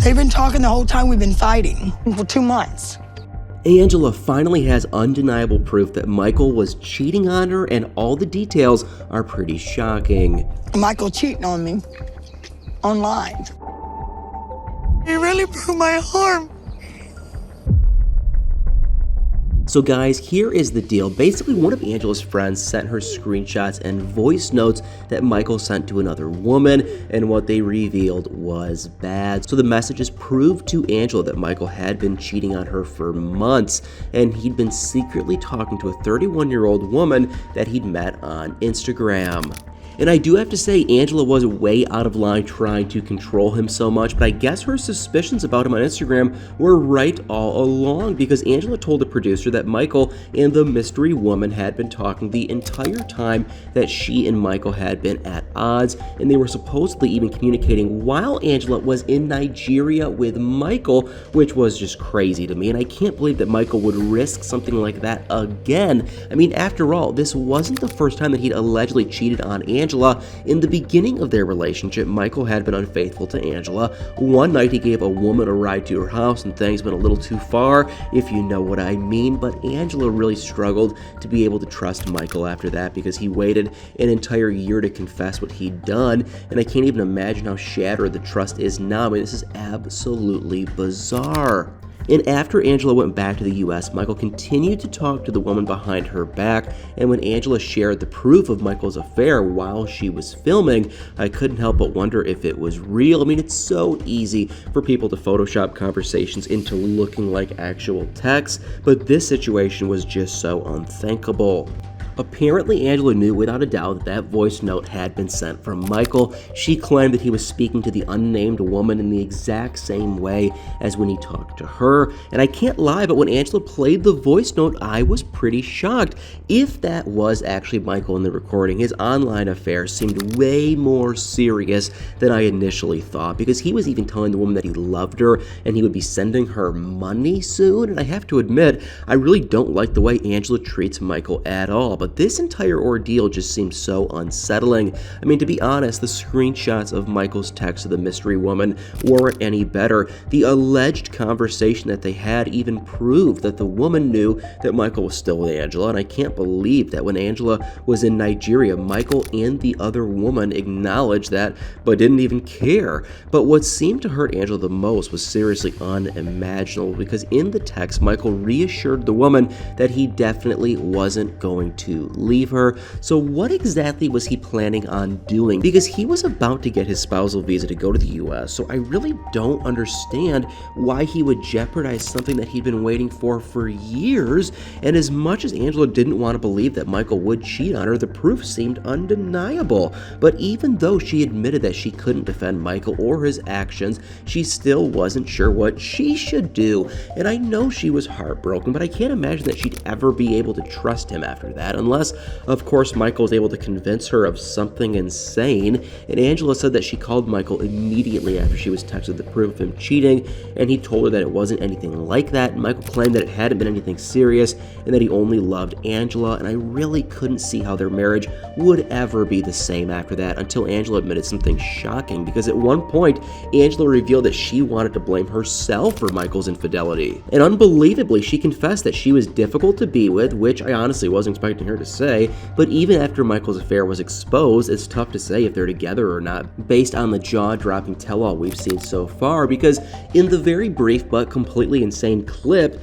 They've been talking the whole time we've been fighting for 2 months. Angela finally has undeniable proof that Michael was cheating on her, and all the details are pretty shocking. Michael cheating on me online. He really broke my arm. So guys, here is the deal. Basically, one of Angela's friends sent her screenshots and voice notes that Michael sent to another woman, and what they revealed was bad. So the messages proved to Angela that Michael had been cheating on her for months, and he'd been secretly talking to a 31-year-old woman that he'd met on Instagram. And I do have to say, Angela was way out of line trying to control him so much, but I guess her suspicions about him on Instagram were right all along, because Angela told the producer that Michael and the mystery woman had been talking the entire time that she and Michael had been at odds, and they were supposedly even communicating while Angela was in Nigeria with Michael, which was just crazy to me, and I can't believe that Michael would risk something like that again. I mean, after all, this wasn't the first time that he'd allegedly cheated on Angela. In the beginning of their relationship, Michael had been unfaithful to Angela. One night he gave a woman a ride to her house and things went a little too far, if you know what I mean, but Angela really struggled to be able to trust Michael after that, because he waited an entire year to confess what he'd done, and I can't even imagine how shattered the trust is now. I mean, this is absolutely bizarre. And after Angela went back to the US, Michael continued to talk to the woman behind her back, and when Angela shared the proof of Michael's affair while she was filming, I couldn't help but wonder if it was real. I mean, it's so easy for people to Photoshop conversations into looking like actual text, but this situation was just so unthinkable. Apparently, Angela knew without a doubt that that voice note had been sent from Michael. She claimed that he was speaking to the unnamed woman in the exact same way as when he talked to her. And I can't lie, but when Angela played the voice note, I was pretty shocked. If that was actually Michael in the recording, his online affair seemed way more serious than I initially thought, because he was even telling the woman that he loved her and he would be sending her money soon. And I have to admit, I really don't like the way Angela treats Michael at all. But this entire ordeal just seems so unsettling. I mean, to be honest, the screenshots of Michael's text to the mystery woman weren't any better. The alleged conversation that they had even proved that the woman knew that Michael was still with Angela, and I can't believe that when Angela was in Nigeria, Michael and the other woman acknowledged that, but didn't even care. But what seemed to hurt Angela the most was seriously unimaginable, because in the text, Michael reassured the woman that he definitely wasn't going to leave her. So what exactly was he planning on doing? Because he was about to get his spousal visa to go to the US, so I really don't understand why he would jeopardize something that he'd been waiting for years. And as much as Angela didn't want to believe that Michael would cheat on her, the proof seemed undeniable. But even though she admitted that she couldn't defend Michael or his actions, she still wasn't sure what she should do. And I know she was heartbroken, but I can't imagine that she'd ever be able to trust him after that, unless, of course, Michael was able to convince her of something insane. And Angela said that she called Michael immediately after she was texted the proof of him cheating, and he told her that it wasn't anything like that. And Michael claimed that it hadn't been anything serious and that he only loved Angela, and I really couldn't see how their marriage would ever be the same after that, until Angela admitted something shocking, because at one point, Angela revealed that she wanted to blame herself for Michael's infidelity. And unbelievably, she confessed that she was difficult to be with, which I honestly wasn't expecting her to say, but even after Michael's affair was exposed, it's tough to say if they're together or not, based on the jaw-dropping tell-all we've seen so far, because in the very brief but completely insane clip,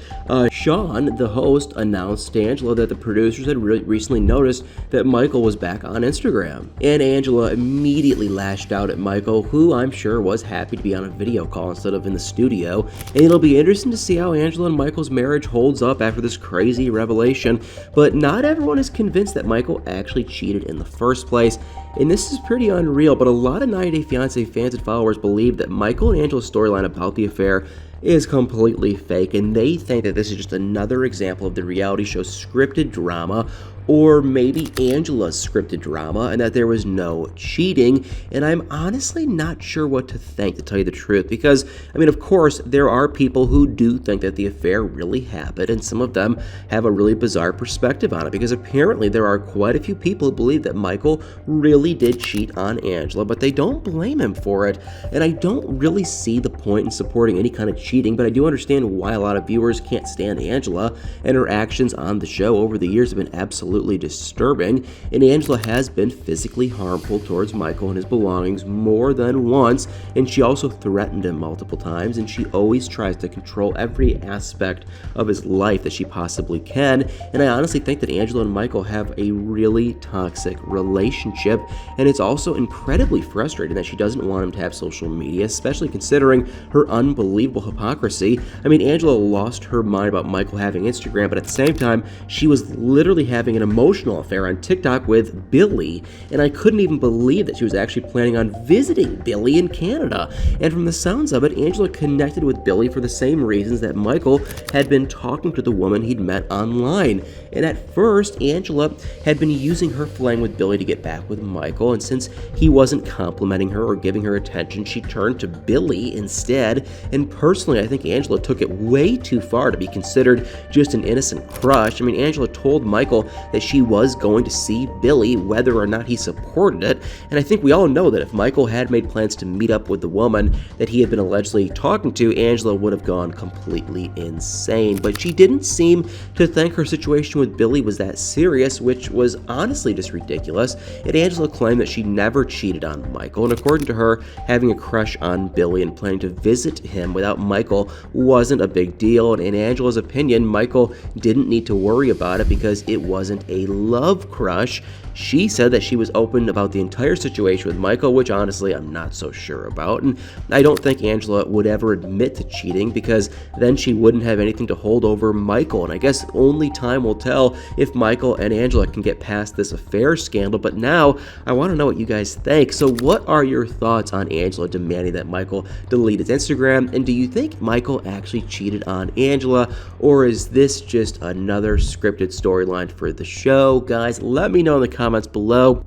Sean, the host, announced to Angela that the producers had recently noticed that Michael was back on Instagram. And Angela immediately lashed out at Michael, who I'm sure was happy to be on a video call instead of in the studio. And it'll be interesting to see how Angela and Michael's marriage holds up after this crazy revelation, but not everyone is convinced that Michael actually cheated in the first place. And this is pretty unreal, but a lot of 90 Day Fiance fans and followers believe that Michael and Angela's storyline about the affair is completely fake, and they think that this is just another example of the reality show's scripted drama, or maybe Angela's scripted drama and that there was no cheating. And I'm honestly not sure what to think, to tell you the truth, because, I mean, of course, there are people who do think that the affair really happened, and some of them have a really bizarre perspective on it, because apparently there are quite a few people who believe that Michael really did cheat on Angela, but they don't blame him for it. And I don't really see the point in supporting any kind of cheating, but I do understand why a lot of viewers can't stand Angela, and her actions on the show over the years have been absolutely disturbing, and Angela has been physically harmful towards Michael and his belongings more than once, and she also threatened him multiple times, and she always tries to control every aspect of his life that she possibly can. And I honestly think that Angela and Michael have a really toxic relationship, and it's also incredibly frustrating that she doesn't want him to have social media, especially considering her unbelievable hypocrisy. I mean, Angela lost her mind about Michael having Instagram, but at the same time, she was literally having an emotional affair on TikTok with Billy, and I couldn't even believe that she was actually planning on visiting Billy in Canada. And from the sounds of it, Angela connected with Billy for the same reasons that Michael had been talking to the woman he'd met online. And at first, Angela had been using her fling with Billy to get back with Michael, and since he wasn't complimenting her or giving her attention, she turned to Billy instead. And personally, I think Angela took it way too far to be considered just an innocent crush. I mean, Angela told Michael that she was going to see Billy whether or not he supported it, and I think we all know that if Michael had made plans to meet up with the woman that he had been allegedly talking to, Angela would have gone completely insane. But she didn't seem to think her situation with Billy was that serious, which was honestly just ridiculous. And Angela claimed that she never cheated on Michael, and according to her, having a crush on Billy and planning to visit him without Michael wasn't a big deal. And in Angela's opinion, Michael didn't need to worry about it because it wasn't a love crush. She said that she was open about the entire situation with Michael, which honestly I'm not so sure about, and I don't think Angela would ever admit to cheating because then she wouldn't have anything to hold over Michael, and I guess only time will tell if Michael and Angela can get past this affair scandal. But now I want to know what you guys think. So what are your thoughts on Angela demanding that Michael delete his Instagram, and do you think Michael actually cheated on Angela, or is this just another scripted storyline for the show? Guys, let me know in the comments below.